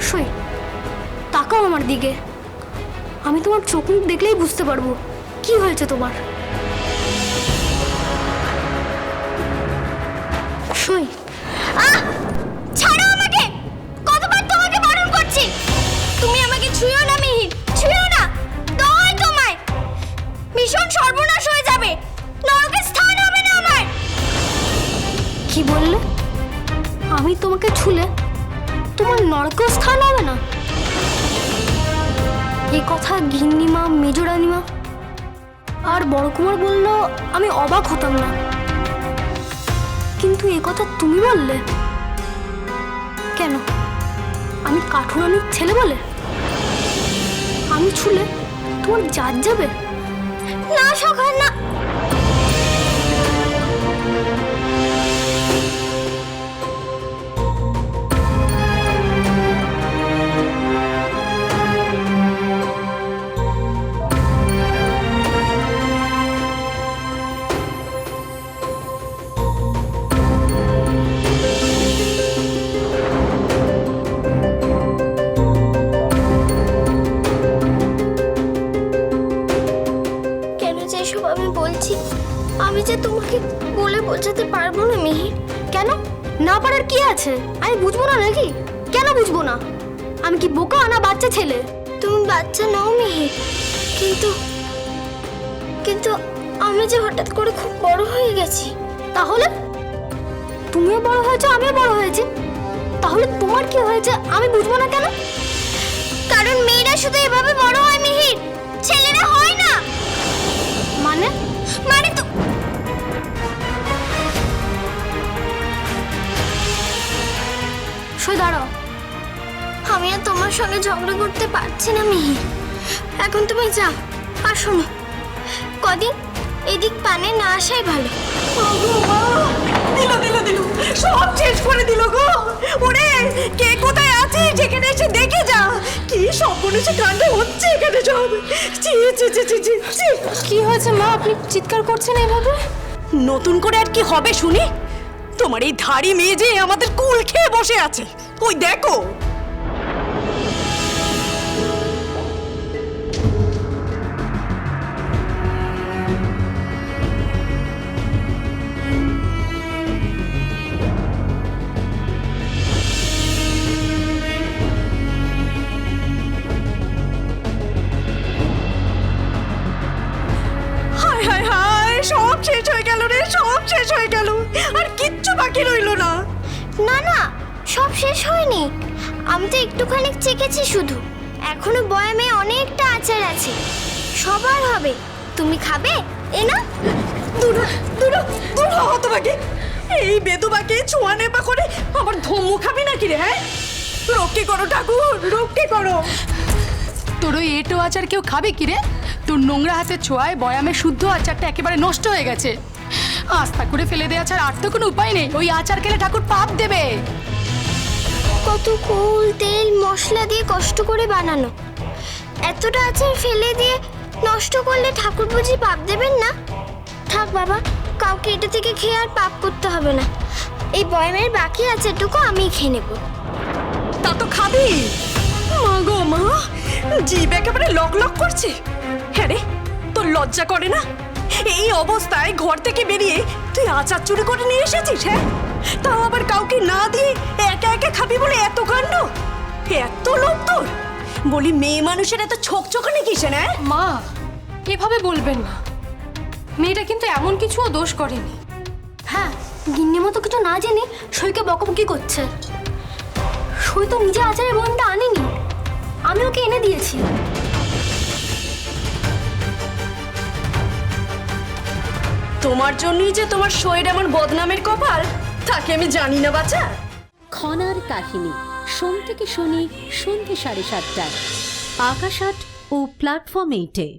সই, তাকাও আমার দিকে। আমি তোমার চোখ মুখ দেখলেই বুঝতে পারবো কি হয়েছে তোমার। সই, ছাড়ো আমাকে, কতবার তোমাকে বারণ করছি। তুমি আমাকে ছুঁয়ো না মিহির, ছুঁয়ো না, দয় তোমায়। ভীষণ সর্বনাশ হয়ে যাবে, নরকের স্থান হবে না আমার। কি বললে? আমি তোমাকে ছুলে তোমার নরকেও স্থান হবে না? এ কথা গিন্নিমা, মেজরানিমা আর বড় কুমার বললো আমি অবাক হতাম না, কিন্তু এ কথা তুমি বললে কেন? আমি কাঠুরানির ছেলে বলে? আমি ছুলে তোমার জাত যাবে? না সখা, না। কেন যে এসব আমি বলছি, আমি যে তোমাকে বলে বোঝাতে পারবো না মিহির। কেন না পারার কি আছে? আমি বুঝবো না নাকি? কেন বুঝবো না? আমি কি বোকা না বাচ্চা ছেলে? তুমি বাচ্চা নাও মিহির, কিন্তু কিন্তু আমি যে হঠাৎ করে খুব বড় হয়ে গেছি। তাহলে তুমিও বড় হয়েছো, আমিও বড় হয়েছি, তাহলে তোমার কি হয়েছে আমি বুঝবো না কেন? কারণ মেয়েরা শুধু এভাবে বড় হয় মিহির, ছেলেরা হয় না। মানে মানে তো সই দাঁড়াও। আমি আর তোমার সঙ্গে ঝগড়া করতে পারছি না মিহির। এখন তুমি যাও, আর শোনো, কদিন এদিক পানে না আসাই ভালো। দিল দিল দিল, সব শেষ করে দিল গো। ওরে কে কোথায় আছে যেখানে এসে দেখে যা, কি সর্বনাশী কাণ্ড হচ্ছে এখানে সব। চি চি চি চি চি চি। কি হয়েছে মা, আপনি চিৎকার করছেন এভাবে? নতুন করে আর কি হবে শুনি? তোমার এই ধাড়ি মেয়ে যে আমাদের কুল খেয়ে বসে আছে, ওই দেখো। হায় হায় হায়, সব শেষ হয়ে গেল রে, সব শেষ হয়ে গেল, আর কিচ্ছু বাকি রইলো না। না না, সব শেষ হয়নি। আমি তো একটুখানি চেখেছি শুধু। এখনো বয়ামে অনেকটা আচার আছে, সবার হবে। তুমি খাবে? এ না। দূর দূর দূর হতভাগী, এই বেদুবাকে ছোঁয়া নেপা করে আমার ধমু খাবি নাকি রে? হ্যাঁ, রক্ষে করো ঠাকুর, রক্ষে করো। তোর ওই এঁটো আচার কেউ খাবে কি রে? তোর নোংরা হাতে ছোঁয়ায় বয়ামের শুদ্ধ আচারটা একেবারে নষ্ট হয়ে গেছে। আস্তা করে ফেলে দেওয়া ছাড়া আর তো কোনো উপায় নেই। ওই আচার খেলে ঠাকুর পাপ দেবে। কত কুল তেল মশলা দিয়ে কষ্ট করে বানানো, এতটা আচার ফেলে দিয়ে নষ্ট করলে ঠাকুর বুঝি পাপ দেবেন না? থাক বাবা, কাউকে এটা থেকে খেয়ে আর পাপ করতে হবে না। এই বয়ামের বাকি আচারটুকু আমিই খেয়ে নেব। তা তো খাবি? মা গো মা, জিভ একেবারে লক লক করছে। হ্যাঁ রে, তোর লজ্জা করে না? এই অবস্থায় ঘর থেকে বেরিয়ে তুই আচার চুরি করে নিয়ে এসেছিস? হ্যাঁ, তাও আবার কাউকে না দিয়ে একা একা খাবি বলে এত কাণ্ড, এত লোক তোর। বলি মেয়ে মানুষের এত ছোকছোকানি কিসে না? মা এভাবে বলবেন না, মেয়েটা কিন্তু এমন কিছুও দোষ করেনি। হ্যাঁ, গিন্নিমা তো কিছু না জেনে সইকে বকবকি করছে। সই তো নিজে আচারের বয়ামটা আনেনি, আমি ওকে এনে দিয়েছি। তোমার জন্যই যে তোমার সইয়ের এমন বদনামের কপাল, তাকে আমি জানি না বাছা। খনার কাহিনী, সোম থেকে শনি সন্ধ্যে 7:30টায় আকাশ আট ও প্ল্যাটফর্ম 8-এ।